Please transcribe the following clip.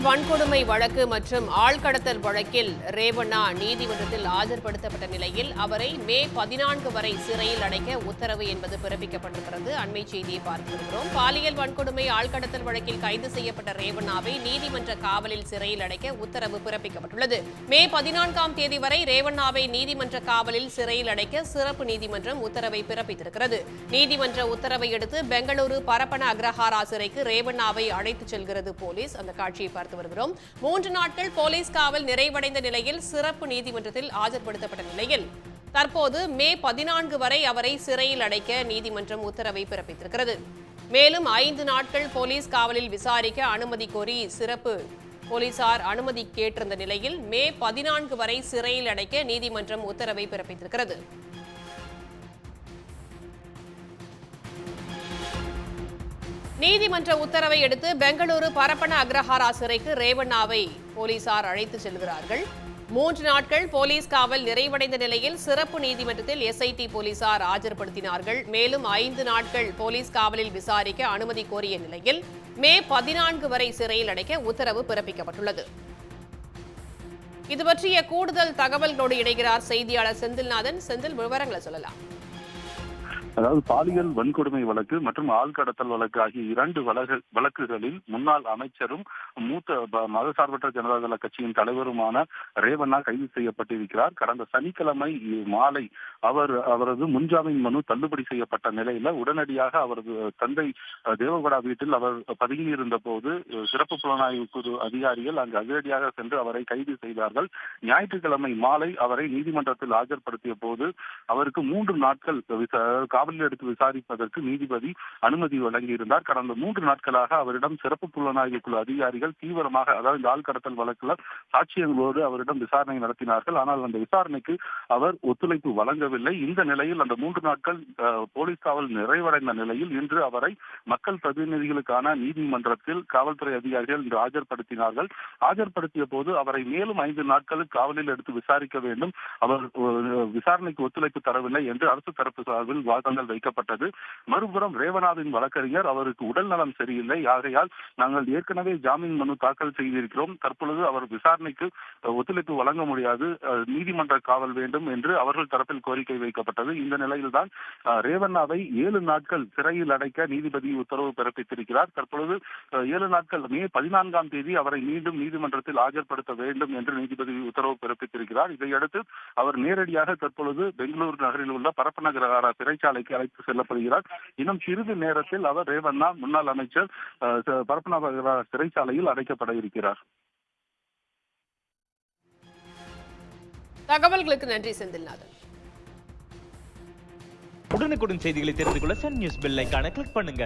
வன்கொடுமை வழக்கு மற்றும் ஆள்கடத்தல் வழக்கில் ரேவண்ணா நீதிமன்றத்தில் ஆஜர்படுத்தப்பட்ட நிலையில் அவரை மே 14 வரை சிறையில் அடைக்க உத்தரவு என்பது பிறப்பிக்கப்பட்டிருக்கிறது. அண்மை செய்தியை பார்த்து வருகிறோம். பாலியல் வன்கொடுமை ஆள்கடத்தல் வழக்கில் கைது செய்யப்பட்ட ரேவண்ணாவை நீதிமன்ற காவலில் சிறையில் அடைக்க உத்தரவு பிறப்பிக்கப்பட்டுள்ளது. மே 14ஆம் தேதி வரை ரேவண்ணாவை நீதிமன்ற காவலில் சிறையில் அடைக்க சிறப்பு நீதிமன்றம் உத்தரவை பிறப்பித்திருக்கிறது. நீதிமன்ற உத்தரவை அடுத்து பெங்களூரு பரப்பன அக்ரஹாரா சிறைக்கு ரேவண்ணாவை அழைத்துச் செல்கிறது போலீஸ். அந்த காட்சியை பார்த்து வருகிறோம். 3 நாட்கள் போலீஸ் காவல் நிறைவடைந்த நிலையில் சிறப்பு நீதிமன்றத்தில் ஆஜர்படுத்தப்பட்ட நிலையில் தற்போது மே 14 வரை அவரை சிறையில் அடைக்க நீதிமன்றம் உத்தரவை பிறப்பித்திருக்கிறது. மேலும் 5 நாட்கள் போலீஸ் காவலில் விசாரிக்க அனுமதி கோரி சிறப்பு போலீசார் அனுமதி கேட்டிருந்த நிலையில் மே 14 வரை சிறையில் அடைக்க நீதிமன்றம் உத்தரவை பிறப்பித்திருக்கிறது. நீதிமன்ற உத்தரவை அடுத்து பெங்களூரு பரப்பன அக்ரஹாரா சிறைக்கு ரேவண்ணாவை போலீசார் அழைத்து செல்கிறார்கள். 3 நாட்கள் போலீஸ் காவல் நிறைவடைந்த நிலையில் சிறப்பு நீதிமன்றத்தில் எஸ்ஐடி போலீசார் ஆஜர்படுத்தினார்கள். மேலும் 5 நாட்கள் போலீஸ் காவலில் விசாரிக்க அனுமதி கோரிய நிலையில் மே 14 வரை சிறையில் அடைக்க உத்தரவு பிறப்பிக்கப்பட்டுள்ளது. இது பற்றிய கூடுதல் தகவல்களோடு இணைகிறார் செய்தியாளர் செந்தில்நாதன். செந்தில், விவரங்களை சொல்லலாம். அதாவது பாலியல் வன்கொடுமை வழக்கு மற்றும் ஆள்கடத்தல் வழக்கு ஆகிய 2 வழக்குகளில் முன்னாள் அமைச்சரும் மூத்த மதசார்பற்ற ஜனதாதள கட்சியின் தலைவருமான ரேவண்ணா கைது செய்யப்பட்டிருக்கிறார். கடந்த சனிக்கிழமை மாலை அவரது முன்ஜாமீன் மனு தள்ளுபடி செய்யப்பட்ட நிலையில உடனடியாக அவரது தந்தை தேவகவுடா வீட்டில் அவர் பதுங்கியிருந்த போது சிறப்பு புலனாய்வு குழு அதிகாரிகள் அங்கு அதிரடியாக சென்று அவரை கைது செய்தார்கள். ஞாயிற்றுக்கிழமை மாலை அவரை நீதிமன்றத்தில் ஆஜர்படுத்திய போது அவருக்கு 3 நாட்கள் காவலில் எடுத்து விசாரிப்பதற்கு நீதிபதி அனுமதி வழங்கியிருந்தார். கடந்த 3 நாட்களாக அவரிடம் சிறப்பு புலனாய்வு குழு அதிகாரிகள் தீவிரமாக, அதாவது இந்த ஆள்கடத்தல் வழக்குல சாட்சியங்களோடு அவரிடம் விசாரணை நடத்தினார்கள். ஆனால் அந்த விசாரணைக்கு அவர் ஒத்துழைப்பு வழங்கவில்லை. இந்த நிலையில் அந்த 3 நாட்கள் போலீஸ் காவல் நிறைவடைந்த நிலையில் இன்று அவரை மக்கள் பிரதிநிதிகளுக்கான நீதிமன்றத்தில் காவல்துறை அதிகாரிகள் இன்று ஆஜர்படுத்தினார்கள். ஆஜர்படுத்திய போது அவரை மேலும் 5 நாட்களுக்கு காவலில் எடுத்து விசாரிக்க வேண்டும், அவர் விசாரணைக்கு ஒத்துழைப்பு தரவில்லை என்று அரசு தரப்பு சார்பில் வாதங்கள் வைக்கப்பட்டது. மறுபுறம் ரேவண்ணாவின் வழக்கறிஞர் அவருக்கு உடல் நலம் சரியில்லை, ஆகையால் நாங்கள் ஏற்கனவே ஜாமீன் மனு தாக்கல் செய்திருக்கிறோம், தற்பொழுது அவர் விசாரணைக்கு ஒத்துழைப்பு வழங்க முடியாது, நீதிமன்ற காவல் வேண்டும் என்று அவர்கள் தரப்பில் கோரிக்கை வைக்கப்பட்டது. இந்த நிலையில்தான் ரேவண்ணாவை 7 நாட்கள் சிறையில் அடைக்க நீதிபதி உத்தரவு பிறப்பித்திருக்கிறார். தற்பொழுது 7 நாட்கள் மே 14ஆம் தேதி அவரை மீண்டும் நீதிமன்றத்தில் ஆஜர்படுத்த வேண்டும் என்று நீதிபதி உத்தரவு பிறப்பித்திருக்கிறார். இதையடுத்து அவர் நேரடியாக தற்பொழுது பெங்களூரு நகரில் உள்ள பரப்பன அக்ரஹாரா சிறைச்சாலைக்கு அழைத்து செல்லப்படுகிறார். இன்னும் சிறிது நேரத்தில் அவர் ரேவண்ணா முன்னாள் அமைச்சர் பரப்பன அக்ரஹாரா சிறைச்சாலையில் அடைக்கப்பட இருக்கிறார். தகவல்களுக்கு நன்றி செந்தில்நாதன். உடனுக்குடன் செய்திகளை தெரிந்து கொள்ள சன் நியூஸ் பெல் ஐகானை கிளிக் பண்ணுங்க.